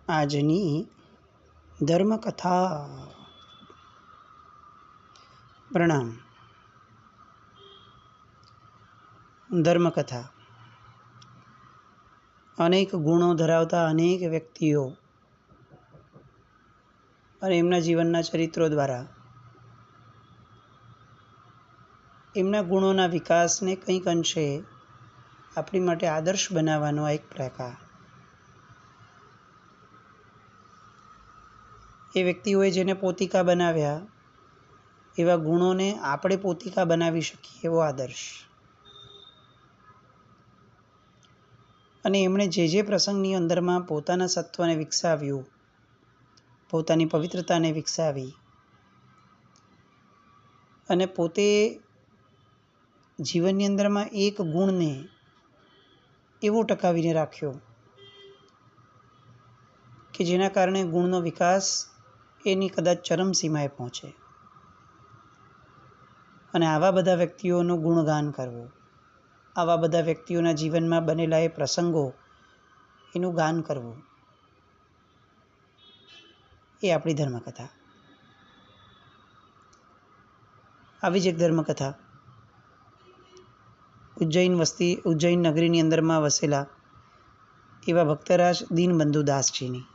આજની ધર્મકથા. પ્રણામ. ધર્મકથા અનેક ગુણો ધરાવતા અનેક વ્યક્તિઓ અને એમના જીવનના ચરિત્રો દ્વારા એમના ગુણોના વિકાસને કંઈક અંશે આપણી માટે આદર્શ બનાવવાનો એક પ્રકાર. એ વ્યક્તિઓએ જેને પોતિકા બનાવ્યા એવા ગુણોને આપણે પોતિકા બનાવી શકીએ એવો આદર્શ. અને એમણે જે પ્રસંગની અંદરમાં પોતાના સત્વને વિકસાવ્યું, પોતાની પવિત્રતાને વિકસાવી અને પોતે જીવનની અંદરમાં એક ગુણને એવો ટકાવીને રાખ્યો કે જેના કારણે ગુણનો વિકાસ એની કદાચ ચરમસીમાએ પહોંચે. અને આવા બધા વ્યક્તિઓનું ગુણગાન કરવું, આવા બધા વ્યક્તિઓના જીવનમાં બનેલા એ પ્રસંગો એનું ગાન કરવું, એ આપણી ધર્મકથા. આવી જ એક ધર્મકથા ઉજ્જૈન નગરીની અંદરમાં વસેલા એવા ભક્તરાજ દીનબંધુ દાસજીની,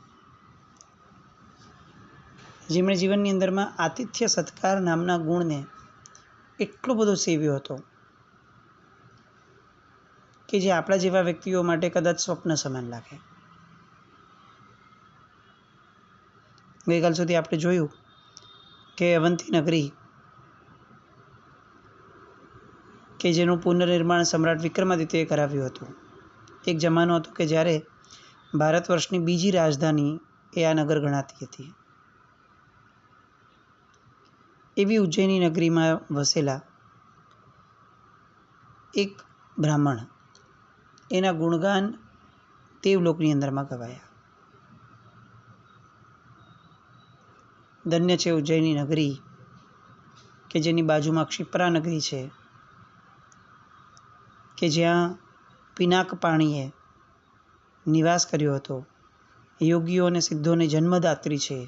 જેમણે જીવનની અંદરમાં આતિથ્ય સત્કાર નામના ગુણને એટલો બધો સેવ્યો હતો કે જે આપણા જેવા વ્યક્તિઓ માટે કદાચ સ્વપ્ન સમાન લાગે. ગઈકાલ સુધી આપણે જોયું કે અવંતી નગરી કે જેનું પુનર્નિર્માણ સમ્રાટ વિક્રમાદિત્યએ કરાવ્યું હતું. એક જમાનો હતો કે જ્યારે ભારત વર્ષની બીજી રાજધાની એ આ નગર ગણાતી હતી. એવી ઉજ્જૈની નગરીમાં વસેલા એક બ્રાહ્મણ, એના ગુણગાન દેવલોકની અંદરમાં ગવાયા. ધન્ય છે ઉજ્જૈની નગરી કે જેની બાજુમાં ક્ષિપ્રા નગરી છે, કે જ્યાં પિનાક પાણીએ નિવાસ કર્યો હતો. યોગીઓ અને સિદ્ધોને જન્મદાત્રી છે.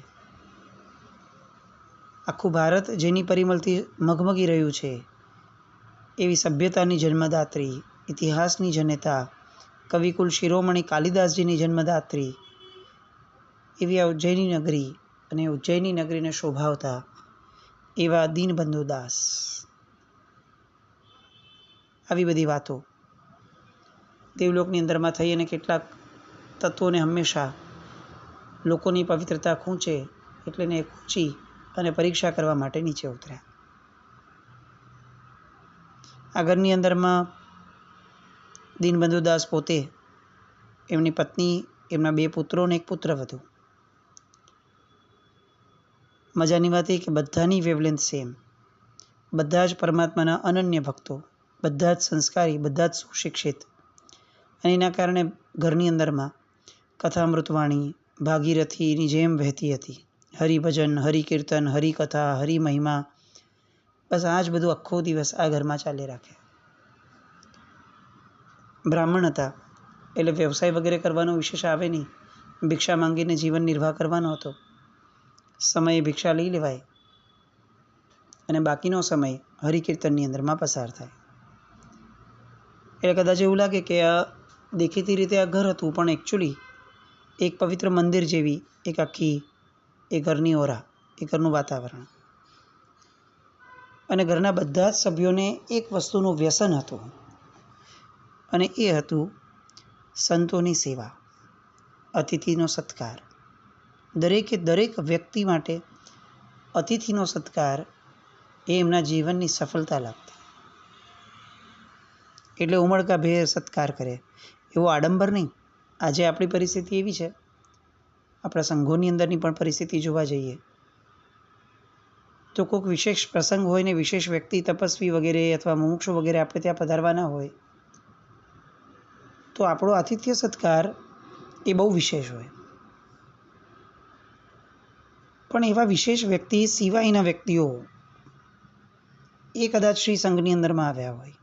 આખું ભારત જેની પરિમલથી મગમગી રહ્યું છે એવી સભ્યતાની જન્મદાત્રી, ઇતિહાસની જનેતા, કવિકુલ શિરોમણી કાલિદાસજીની જન્મદાત્રી એવી આ ઉજ્જૈની નગરી અને ઉજ્જૈની નગરીને શોભાવતા એવા દીનબંધુ દાસ. આવી બધી વાતો દેવલોકની અંદરમાં થઈ અને કેટલાક તત્વોને હંમેશા લોકોની પવિત્રતા ખૂંચે એટલે એને ખૂંચી અને પરીક્ષા કરવા માટે નીચે ઉતર્યા. આ ઘરની અંદરમાં દીનબંધુ દાસ પોતે, એમની પત્ની, એમના 2 પુત્રો અને 1 પુત્રવધુ. મજાની વાત એ કે બધાની વેવલેન્થ સેમ, બધા જ પરમાત્માના અનન્ય ભક્તો, બધા જ સંસ્કારી, બધા જ સુશિક્ષિત. અને એના કારણે ઘરની અંદરમાં કથામૃતવાણી ભાગીરથીની જેમ વહેતી હતી. હરિભજન, હરિકીર્તન, હરિકથા, હરિમહિમા, બસ આ જ બધું આખો દિવસ આ ઘરમાં ચાલી રાખે. બ્રાહ્મણ હતા એટલે વ્યવસાય વગેરે કરવાનો વિશેષ આવે નહીં. ભિક્ષા માંગીને જીવન નિર્વાહ કરવાનો હતો. સમયે ભિક્ષા લઈ લેવાય અને બાકીનો સમય હરિકીર્તનની અંદરમાં પસાર થાય. એટલે કદાચ એવું લાગે કે આ દેખીતી રીતે આ ઘર હતું, પણ એકચ્યુઅલી એક પવિત્ર મંદિર જેવી એક આખી એ ઘરની ઓરા, એ ઘરનું વાતાવરણ. અને ઘરના બધા જ સભ્યોને એક વસ્તુનું વ્યસન હતું અને એ હતું સંતોની સેવા, અતિથિનો સત્કાર. દરેક વ્યક્તિ માટે અતિથિનો સત્કાર એ એમના જીવનની સફળતા લાગતી. એટલે ઉમળકાભેર સત્કાર કરે એવો આડંબર નહીં. આજે આપણી પરિસ્થિતિ એવી છે, આપણા સંઘોની અંદરની પણ પરિસ્થિતિ જોવા જઈએ તો કોઈક વિશેષ પ્રસંગ હોય ને વિશેષ વ્યક્તિ, તપસ્વી વગેરે અથવા મુમુક્ષુ વગેરે આપણે ત્યાં પધારવાના હોય તો આપણો આતિથ્ય સત્કાર એ બહુ વિશેષ હોય. પણ એવા વિશેષ વ્યક્તિ સિવાયના વ્યક્તિઓ એ કદાચ શ્રી સંઘની અંદરમાં આવ્યા હોય.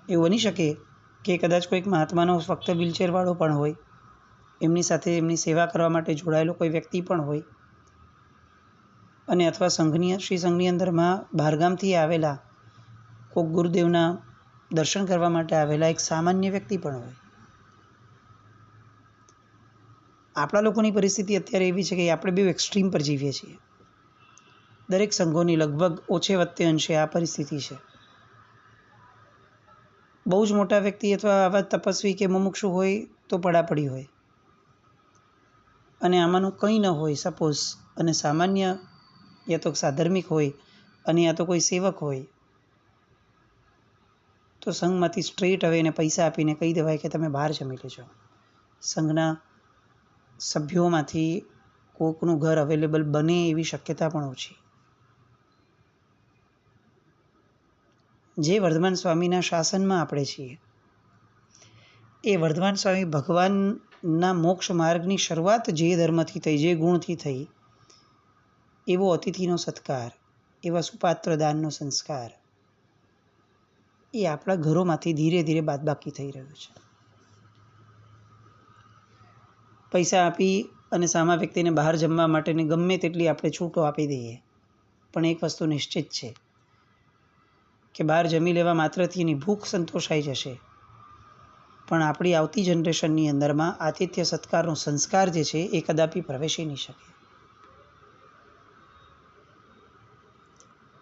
એવું બની શકે કે કદાચ કોઈક મહાત્માનો ફક્ત વ્હીલચેરવાળો પણ હોય એમની સાથે એમની સેવા કરવા માટે જોડાયેલો કોઈ વ્યક્તિ પણ હોય, અને અથવા શ્રી સંઘની અંદરમાં બહારગામથી આવેલા કોઈક ગુરુદેવના દર્શન કરવા માટે આવેલા એક સામાન્ય વ્યક્તિ પણ હોય. આપણા લોકોની પરિસ્થિતિ અત્યારે એવી છે કે આપણે બે એક્સ્ટ્રીમ પર જીવીએ છીએ. દરેક સંઘોની લગભગ ઓછે વત્તે અંશે આ પરિસ્થિતિ છે. બહુ જ મોટા વ્યક્તિ અથવા આવા તપસ્વી કે મુમુક્ષુ હોય તો પડાપડી હોય, અને આમાંનું કંઈ ન હોય સપોઝ, અને સામાન્ય યા તો સાધર્મિક હોય અને યા તો કોઈ સેવક હોય, તો સંઘમાંથી સ્ટ્રેટ હવે એને પૈસા આપીને કહી દેવાય કે તમે બહાર જમી લેજો. સંઘના સભ્યોમાંથી કોકનું ઘર અવેલેબલ બને એવી શક્યતા પણ ઓછી. જે વર્ધમાન સ્વામીના શાસનમાં આપણે છીએ, એ વર્ધમાન સ્વામી ભગવાનના મોક્ષ માર્ગની શરૂઆત જે ધર્મથી થઈ, જે ગુણથી થઈ, એવો અતિથિનો સત્કાર, એવા સુપાત્ર દાનનો સંસ્કાર એ આપણા ઘરોમાંથી ધીરે ધીરે બાદબાકી થઈ રહ્યું છે. પૈસા આપી અને સામા વ્યક્તિને બહાર જમવા માટેની ગમે તેટલી આપણે છૂટો આપી દઈએ, પણ એક વસ્તુ નિશ્ચિત છે કે બહાર જમી લેવા માત્રથી એની ભૂખ સંતોષાઈ જશે, પણ આપણી આવતી જનરેશનની અંદરમાં આતિથ્ય સત્કારનો સંસ્કાર જે છે એ કદાપી પ્રવેશી નહીં શકે.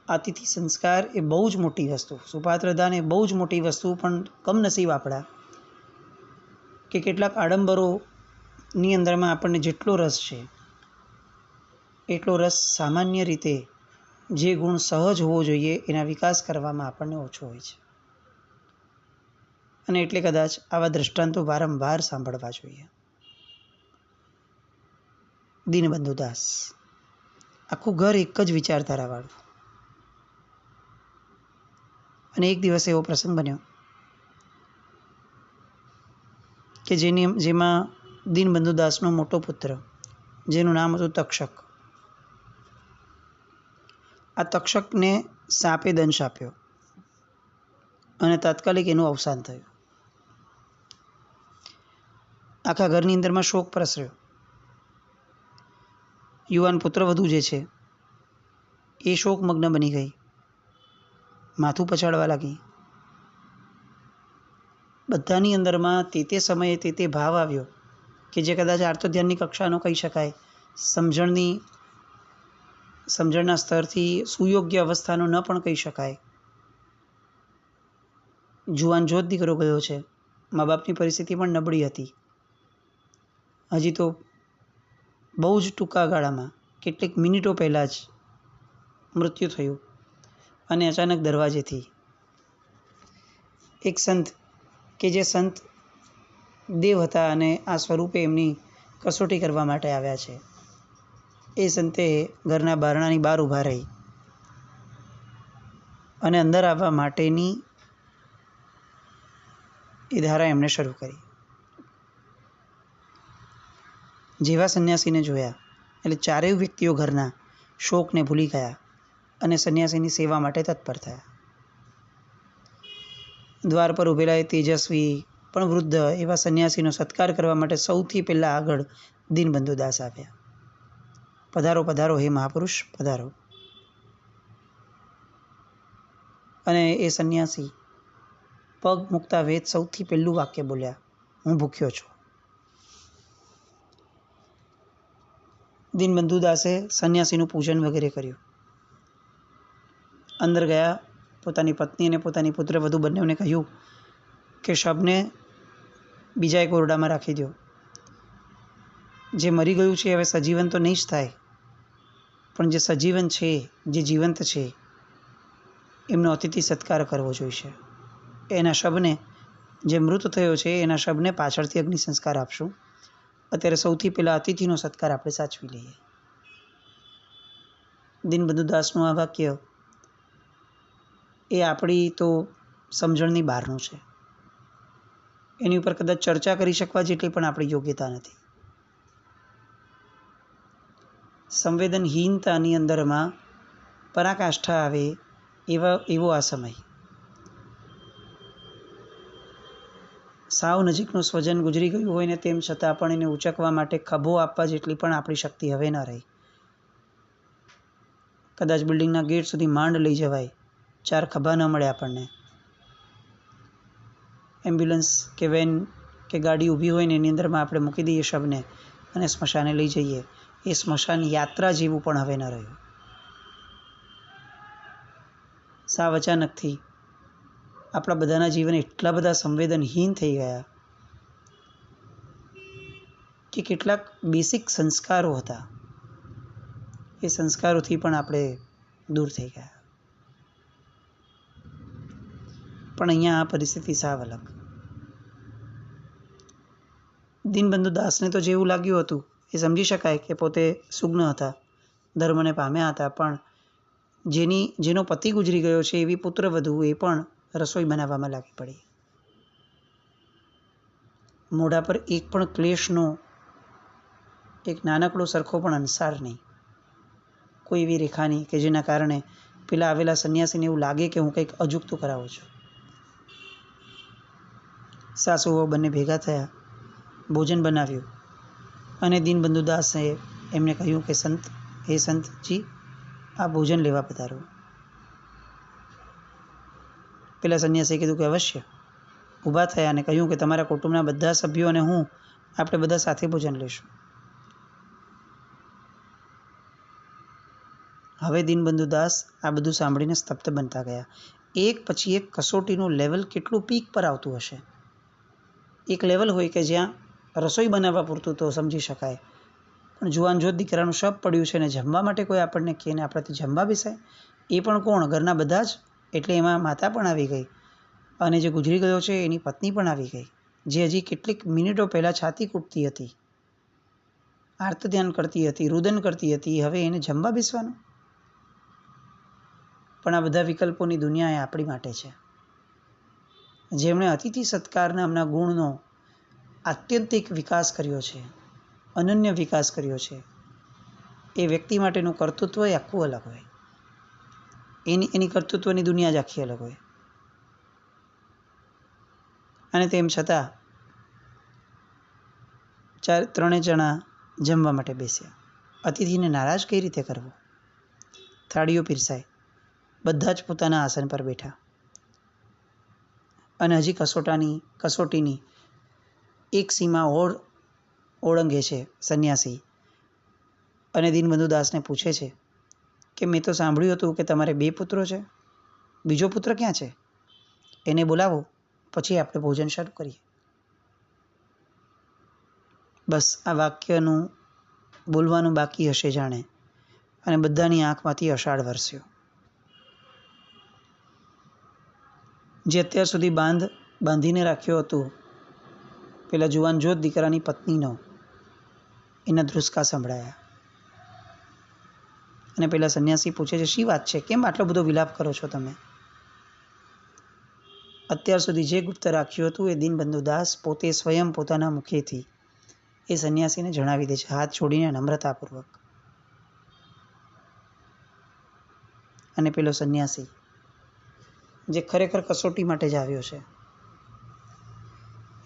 આતિથ્ય સંસ્કાર એ બહુ જ મોટી વસ્તુ, સુપાત્રદાન એ બહુ જ મોટી વસ્તુ, પણ કમનસીબ આપણા કે કેટલાક આડંબરોની અંદરમાં આપણને જેટલો રસ છે એટલો રસ સામાન્ય રીતે જે ગુણ સહજ હોવો જોઈએ એના વિકાસ કરવામાં આપણને ઓછો હોય છે. અને એટલે કદાચ આવા દ્રષ્ટાંતો વારંવાર સાંભળવા જોઈએ. દીનબંધુ દાસ, આખું ઘર એક જ વિચારધારાવાળું. અને એક દિવસ એવો પ્રસંગ બન્યો કે જેમાં દીનબંધુ દાસનો મોટો પુત્ર, જેનું નામ હતું તક્ષક, આ તક્ષકને સાપે દંશ આપ્યો અને તાત્કાલિક એનું અવસાન થયું. આખા ઘરની અંદરમાં શોક પ્રસર્યો. યુવાન પુત્રવધુ જે છે એ શોકમગ્ન બની ગઈ, માથું પછાડવા લાગી. બધાની અંદરમાં તે સમયે તે ભાવ આવ્યો કે જે કદાચ આર્તધ્યાનની કક્ષાનો કહી શકાય, સમજણના સ્તરથી સુયોગ્ય અવસ્થાનો ન પણ કહી શકાય. જુવાન જોત દીકરો ગયો છે, મા બાપની પરિસ્થિતિ પણ નબળી હતી. હજી તો બહુ જ ટૂંકા ગાળામાં, કેટલીક મિનિટો પહેલાં જ મૃત્યુ થયું, અને અચાનક દરવાજેથી એક સંત, કે જે સંત દેવ હતા અને આ સ્વરૂપે એમની કસોટી કરવા માટે આવ્યા છે, એ સંતે ઘરના બારણાની બહાર ઊભા રહી અને અંદર આવવા માટેની એ ધારા એમણે શરૂ કરી. જેવા સંન્યાસીને જોયા એટલે ચારેય વ્યક્તિઓ ઘરના શોકને ભૂલી ગયા અને સંન્યાસીની સેવા માટે તત્પર થયા. દ્વાર પર ઊભેલા એ તેજસ્વી પણ વૃદ્ધ એવા સંન્યાસીનો સત્કાર કરવા માટે સૌથી પહેલાં આગળ દીનબંધુ દાસ આવ્યા. પધારો પધારો હે મહાપુરુષ, પધારો. અને એ સંન્યાસી પગ મૂકતા વેદ સૌથી પહેલું વાક્ય બોલ્યા, હું ભૂખ્યો છું. દીનબંધુ દાસે સંન્યાસીનું પૂજન વગેરે કર્યું. અંદર ગયા, પોતાની પત્ની અને પોતાની પુત્રવધુ બંનેઓને કહ્યું કે શબને બીજા એક ઓરડામાં રાખી દો. જે મરી ગયું છે હવે સજીવન તો નહીં જ થાય, પણ જે સજીવન છે, જે જીવંત છે, એમનો અતિથિ સત્કાર કરવો જોઈશે. એના શબને, જે મૃત થયો છે એના શબને પાછળથી અગ્નિ સંસ્કાર આપશું. અત્યારે સૌથી પહેલાં અતિથિનો સત્કાર આપણે સાચવી લઈએ. દીનબંધુ દાસનું આ વાક્ય એ આપણી તો સમજણની બહારનું છે. એની ઉપર કદાચ ચર્ચા કરી શકવા જેટલી પણ આપણી યોગ્યતા નથી. સંવેદનહીનતાની અંદરમાં પરાકાષ્ઠા આવે એવો આ સમય. સાવ નજીકનું સ્વજન ગુજરી ગયું હોય ને તેમ છતાં પણ એને ઉચકવા માટે ખભો આપવા જેટલી પણ આપણી શક્તિ હવે ન રહી. કદાચ બિલ્ડિંગના ગેટ સુધી માંડ લઈ જવાય, 4 ખભા ન મળે આપણને. એમ્બ્યુલન્સ કે વેન કે ગાડી ઊભી હોય ને એની અંદરમાં આપણે મૂકી દઈએ શબને અને સ્મશાને લઈ જઈએ. એ સ્મશાન યાત્રા જેવું પણ હવે ન રહ્યું. સાવ અચાનકથી આપણા બધાના જીવન એટલા બધા સંવેદનહીન થઈ ગયા કે કેટલાક બેસિક સંસ્કારો હતા એ સંસ્કારોથી પણ આપણે દૂર થઈ ગયા. પણ અહીંયા આ પરિસ્થિતિ સાવ અલગ. દીનબંધુ દાસને તો જેવું લાગ્યું હતું એ સમજી શકાય કે પોતે સુગ્ન હતા, ધર્મને પામ્યા હતા, પણ જેનો પતિ ગુજરી ગયો છે એવી પુત્રવધુ એ પણ રસોઈ બનાવવામાં લાગી પડી. મોઢા પર એક પણ ક્લેશનો એક નાનકડો સરખો પણ અંસાર નહીં, કોઈ એવી રેખા નહીં કે જેના કારણે પેલા આવેલા સંન્યાસીને એવું લાગે કે હું કંઈક અજુગતું કરાવું છું. સાસુઓ બંને ભેગા થયા, ભોજન બનાવ્યું અને દીનબંધુ દાસે એમને કહ્યું કે હે સંતજી, આ ભોજન લેવા પધારો. પેલા સંન્યાસીએ કીધું કે અવશ્ય. ઊભા થયા અને કહ્યું કે તમારા કુટુંબના બધા સભ્યો અને હું આપણે બધા સાથે ભોજન લઈશું. હવે દીનબંધુ દાસ આ બધું સાંભળીને સ્તબ્ધ બનતા ગયા. એક પછી એક કસોટીનું લેવલ કેટલું પીક પર આવતું હશે. એક લેવલ હોય કે જ્યાં રસોઈ બનાવવા પૂરતું તો સમજી શકાય, પણ જુવાન જોત દીકરાનું શબ પડ્યું છે ને જમવા માટે કોઈ આપણને કહે ને આપણાથી જમવા બેસાય, એ પણ કોણ? ઘરના બધા જ. એટલે એમાં માતા પણ આવી ગઈ અને જે ગુજરી ગયો છે એની પત્ની પણ આવી ગઈ, જે હજી કેટલીક મિનિટો પહેલાં છાતી કૂટતી હતી, આર્ત ધ્યાન કરતી હતી, રુદન કરતી હતી. હવે એને જમવા બેસવાનું? પણ આ બધા વિકલ્પોની દુનિયા એ આપણી માટે છે. જેમણે અતિથિ સત્કાર નામના ગુણનો આત્યંતિક વિકાસ કર્યો છે, અનન્ય વિકાસ કર્યો છે, એ વ્યક્તિ માટેનું કર્તૃત્વ એ આખું અલગ હોય. એની કર્તૃત્વની દુનિયા જ આખી અલગ હોય. અને તેમ છતાં 3 જણા જમવા માટે બેસ્યા. અતિથિને નારાજ કઈ રીતે કરવો? થાળીઓ પીરસાય, બધા જ પોતાના આસન પર બેઠા અને હજી કસોટીની એક સીમા ઓળંગે છે સંન્યાસી અને દીનબંધુ દાસને પૂછે છે કે મેં તો સાંભળ્યું હતું કે તમારે 2 પુત્રો છે, બીજો પુત્ર ક્યાં છે? એને બોલાવો, પછી આપણે ભોજન શરૂ કરીએ. બસ આ વાક્યનું બોલવાનું બાકી હશે જાણે, અને બધાની આંખમાંથી અષાઢ વરસ્યો. જે અત્યાર સુધી બાંધીને રાખ્યો હતો પેલા જુવાન જોત દીકરાની પત્નીનો, એના ધ્રુસકા સંભળાયા. અને પેલા સંન્યાસી પૂછે છે, શી વાત છે? કેમ આટલો બધો વિલાપ કરો છો તમે? અત્યાર સુધી જે ગુપ્ત રાખ્યું હતું એ દીનબંધુ દાસ પોતે સ્વયં પોતાના મુખેથી એ સંન્યાસીને જણાવી દે છે, હાથ છોડીને નમ્રતાપૂર્વક. અને પેલો સંન્યાસી જે ખરેખર કસોટી માટે જ આવ્યો છે,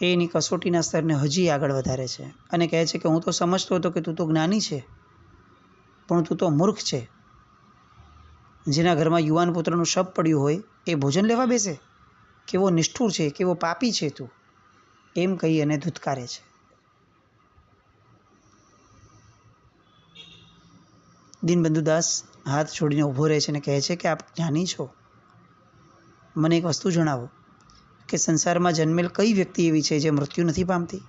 એની કસોટીના સ્તરને હજી આગળ વધારે છે અને કહે છે કે હું તો સમજતો હતો કે તું તો જ્ઞાની છે, પણ તું તો મૂર્ખ છે. જેના ઘરમાં યુવાન પુત્રનું શબ પડ્યું હોય એ ભોજન લેવા બેસે? કેવો નિષ્ઠુર છે, કેવો પાપી છે તું, એમ કહી અને ધૂતકારે છે. દીનબંધુ દાસ હાથ છોડીને ઊભો રહે છે અને કહે છે કે આપ જ્ઞાની છો, મને એક વસ્તુ જણાવો કે સંસારમાં જન્મેલ કઈ વ્યક્તિ એવી છે જે મૃત્યુ નથી પામતી?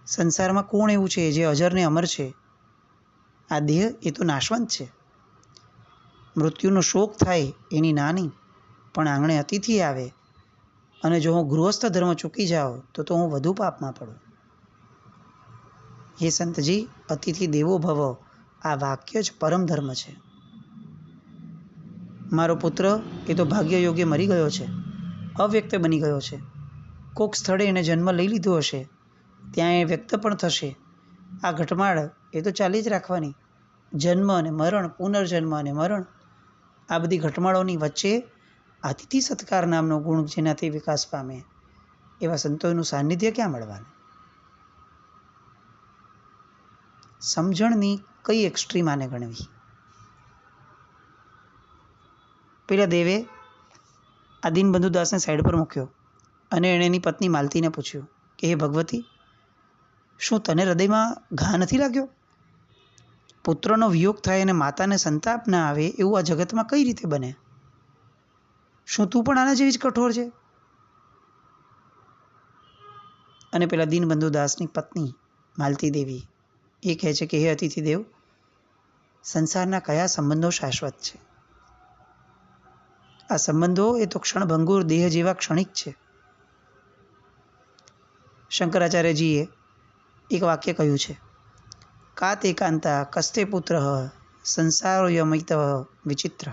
સંસારમાં કોણ એવું છે જે અજર ને અમર છે? આ દેહ એ તો નાશવંત છે. મૃત્યુનો શોક થાય એની નાની, પણ આંગણે અતિથિ આવે અને જો હું ગૃહસ્થ ધર્મ ચૂકી જાઉં તો હું વધુ પાપમાં પડું. હે સંતજી, અતિથિ દેવો ભવ આ વાક્ય જ પરમ ધર્મ છે. મારો પુત્ર એ તો ભાગ્ય યોગ્ય મરી ગયો છે, અવ્યક્ત બની ગયો છે. કોક સ્થળે એને જન્મ લઈ લીધો હશે, ત્યાં એ વ્યક્ત પણ થશે. આ ઘટમાળ એ તો ચાલી જ રાખવાની. જન્મ અને મરણ, પુનર્જન્મ અને મરણ, આ બધી ઘટમાળોની વચ્ચે અતિથિ સત્કાર નામનો ગુણ જેનાથી વિકાસ પામે એવા સંતોનું સાનિધ્ય ક્યાં મળવાનું? સમજણની કઈ એક્સ્ટ્રીમ આને ગણવી? પેલા દેવે આ દીનબંધુ દાસને સાઈડ પર મૂક્યો અને એણે એની પત્ની માલતીને પૂછ્યું કે હે ભગવતી, શું તને હૃદયમાં ઘા નથી લાગ્યો? પુત્રનો વિયોગ થાય અને માતાને સંતાપ ના આવે એવું આ જગતમાં કઈ રીતે બને? શું તું પણ આના જેવી જ કઠોર છે? અને પેલા દીનબંધુ દાસની પત્ની માલતી દેવી એ કહે છે કે હે અતિથિદેવ, સંસારના કયા સંબંધો શાશ્વત છે? આ સંબંધો એ તો ક્ષણભંગુર દેહ જેવા ક્ષણિક છે. શંકરાચાર્યજીએ એક વાક્ય કહ્યું છે, કાત એકાંતા કસ્તે પુત્ર સંસારોયમિત વિચિત્ર.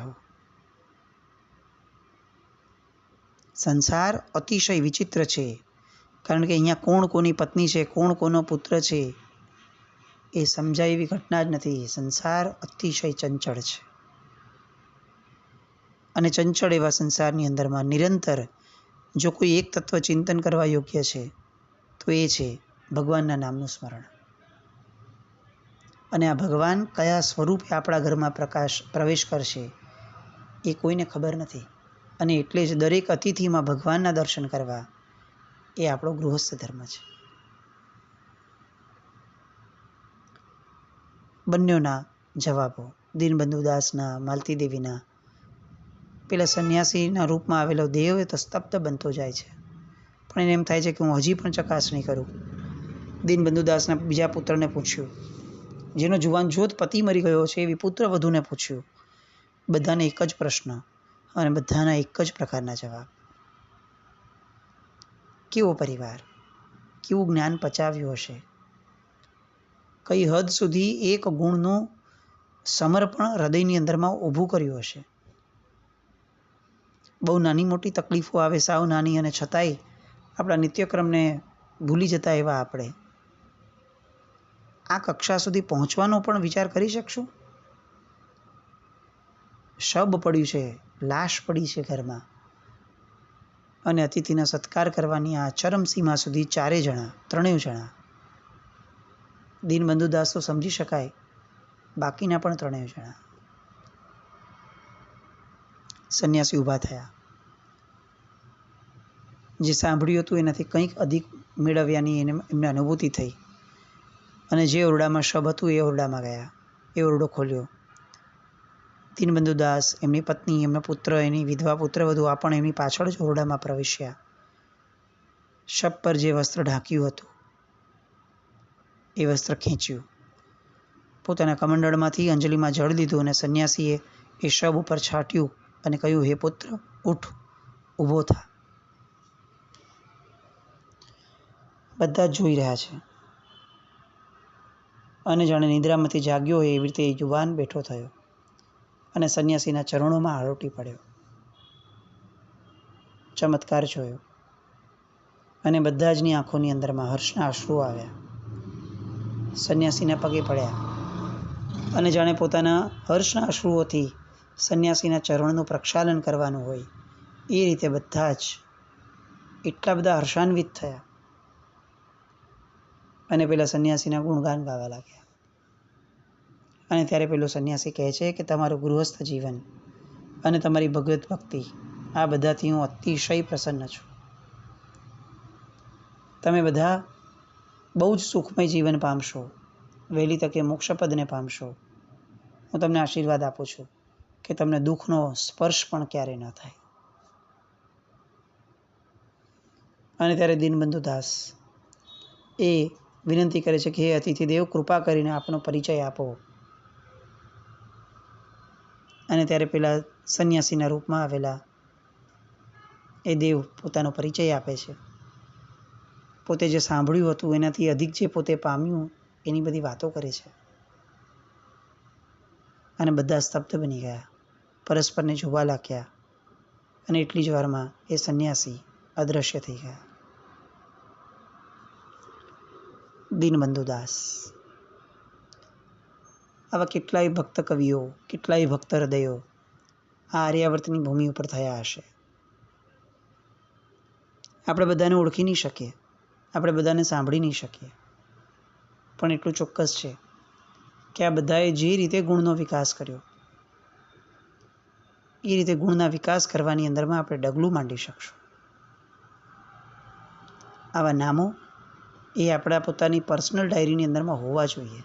સંસાર અતિશય વિચિત્ર છે, કારણ કે અહીંયા કોણ કોની પત્ની છે, કોણ કોનો પુત્ર છે એ સમજાય એવી ઘટના જ નથી. સંસાર અતિશય ચંચળ છે અને ચંચળ એવા સંસારની અંદરમાં નિરંતર જો કોઈ એક તત્વ ચિંતન કરવા યોગ્ય છે તો એ છે ભગવાનના નામનું સ્મરણ. અને આ ભગવાન કયા સ્વરૂપે આપણા ઘરમાં પ્રવેશ કરશે એ કોઈને ખબર નથી. અને એટલે જ દરેક અતિથિમાં ભગવાનના દર્શન કરવા એ આપણો ગૃહસ્થ ધર્મ છે. બંનેના જવાબો, દીનબંધુ દાસના, માલતી દેવીના. પેલા સંન્યાસીના રૂપમાં આવેલો દેવ એ તો સ્તબ્ધ બનતો જાય છે, પણ એને એમ થાય છે કે હું હજી પણ ચકાસણી કરું. દીનબંધુ દાસના બીજા પુત્રને પૂછ્યું, જેનો જુવાન જોત પતિ મરી ગયો છે એવી પુત્ર વધુને પૂછ્યું. બધાને એક જ પ્રશ્ન અને બધાના એક જ પ્રકારના જવાબ. કેવો પરિવાર, કેવું જ્ઞાન પચાવ્યું હશે, કઈ હદ સુધી એક ગુણનું સમર્પણ હૃદયની અંદરમાં ઊભું કર્યું હશે. બહુ નાની મોટી તકલીફો આવે, સાવ નાની, અને છતાંય આપણા નિત્યક્રમને ભૂલી જતા એવા આપણે આ કક્ષા સુધી પહોંચવાનો પણ વિચાર કરી શકશું? શબ પડ્યું છે, લાશ પડી છે ઘરમાં, અને અતિથિનો સત્કાર કરવાની આ ચરમસીમા સુધી ત્રણેય જણા. દીનબંધુ દાસ તો સમજી શકાય, બાકીના પણ ત્રણેય જણા. સંન્યાસી ઊભા થયા. જે સાંભળ્યું હતું એનાથી કંઈક અધિક મેળવ્યાની એમને અનુભૂતિ થઈ, અને જે ઓરડામાં શબ હતું એ ઓરડામાં ગયા. એ ઓરડો ખોલ્યો. દીનબંધુ દાસ, એમની પત્ની, એમના પુત્ર, એની વિધવા પુત્રવધુ આ પણ એમની પાછળ જ ઓરડામાં પ્રવેશ્યા. શબ પર જે વસ્ત્ર ઢાંક્યું હતું એ વસ્ત્ર ખેંચ્યું, પોતાના કમંડળમાંથી અંજલિમાં જળ લીધું અને સંન્યાસીએ એ શબ ઉપર છાંટ્યું અને કહ્યું, હે પુત્ર, ઉઠ, ઊભો થા. બધા જ જોઈ રહ્યા છે, અને જાણે નિદ્રામાંથી જાગ્યો હોય એવી રીતે યુવાન બેઠો થયો અને સંન્યાસીના ચરણોમાં આળોટી પડ્યો. ચમત્કાર જોયો અને બધા જની આંખોની અંદરમાં હર્ષના અશ્રુ આવ્યા. સંન્યાસીના પગે પડ્યા અને જાણે પોતાના હર્ષના અશ્રુઓથી સંન્યાસીના ચરણનું પ્રક્ષાલન કરવાનું હોય એ રીતે બધા જ એટલા બધા હર્ષાન્વિત થયા અને પેલા સંન્યાસીના ગુણગાન ગાવા લાગ્યા. અને ત્યારે પેલો સંન્યાસી કહે છે કે તમારું ગૃહસ્થ જીવન અને તમારી ભગવત ભક્તિ આ બધાથી હું અતિશય પ્રસન્ન છું. તમે બધા બહુ જ સુખમય જીવન પામશો, વહેલી તકે મોક્ષપદને પામશો. હું તમને આશીર્વાદ આપું છું કે તમને દુઃખનો સ્પર્શ પણ ક્યારે ન થાય. અને ત્યારે દીનબંધુ દાસ એ વિનંતી કરે છે કે હે અતિથિદેવ, કૃપા કરીને આપનો પરિચય આપો. અને ત્યારે પેલા સંન્યાસીના રૂપમાં આવેલા એ દેવ પોતાનો પરિચય આપે છે. પોતે જે સાંભળ્યું હતું એનાથી અધિક જે પોતે પામ્યું એની બધી વાતો કરે છે. અને બધા સ્તબ્ધ બની ગયા, પરસ્પરને જોવા લાગ્યા, અને એટલી જ વારમાં એ સંન્યાસી અદૃશ્ય થઈ ગયા. દીનબંધુ દાસ. આવા કેટલાય ભક્ત કવિઓ, કેટલાય ભક્ત હૃદયો આ આર્યાવર્તની ભૂમિ ઉપર થયા હશે. આપણે બધાને ઓળખી નહીં શકીએ, આપણે બધાને સાંભળી નહીં શકીએ, પણ એટલું ચોક્કસ છે કે આ બધાએ જે રીતે ગુણનો વિકાસ કર્યો એ રીતે ગુણના વિકાસ કરવાની અંદરમાં આપણે ડગલું માંડી શકશું. આવા નામો એ આપણા પોતાની પર્સનલ ડાયરીની અંદરમાં હોવા જોઈએ,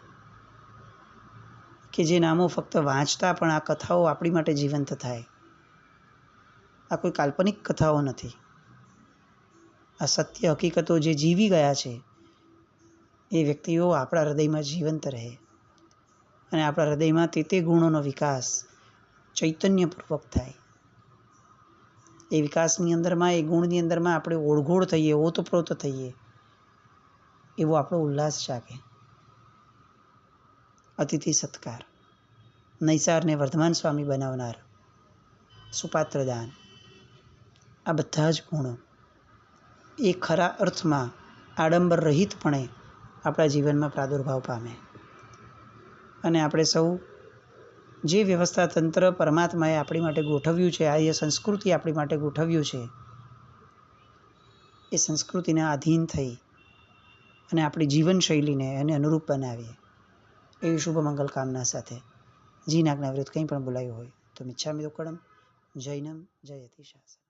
કે જે નામો ફક્ત વાંચતા પણ આ કથાઓ આપણી માટે જીવંત થાય. આ કોઈ કાલ્પનિક કથાઓ નથી, આ સત્ય હકીકતો જે જીવી ગયા છે એ વ્યક્તિઓ આપણા હૃદયમાં જીવંત રહે અને આપણા હૃદયમાં તે ગુણોનો વિકાસ ચૈતન્યપૂર્વક થાય. એ વિકાસની અંદરમાં, એ ગુણની અંદરમાં આપણે ઓળઘોળ થઈએ, ઓતપ્રોત થઈએ, એવો આપણો ઉલ્લાસ જાગે. અતિથિ સત્કાર, નૈસારને વર્ધમાન સ્વામી બનાવનાર, સુપાત્ર દાન, આ બધા જ ગુણો એ ખરા અર્થમાં આડંબર રહિતપણે આપણા જીવનમાં પ્રાદુર્ભાવ પામે અને આપણે સૌ જે વ્યવસ્થા તંત્ર પરમાત્માએ આપણી માટે ગોઠવ્યું છે, આ એ સંસ્કૃતિ આપણી માટે ગોઠવ્યું છે, એ સંસ્કૃતિના આધીન થઈ અને આપણી જીવનશૈલીને એને અનુરૂપ બનાવીએ એવી શુભ મંગલ કામના સાથે જીન આજ્ઞા વિરુદ્ધ કંઈ પણ બોલાયું હોય તો મિચ્છામિ દુક્કડમ. જૈનમ જયતિ શાસન.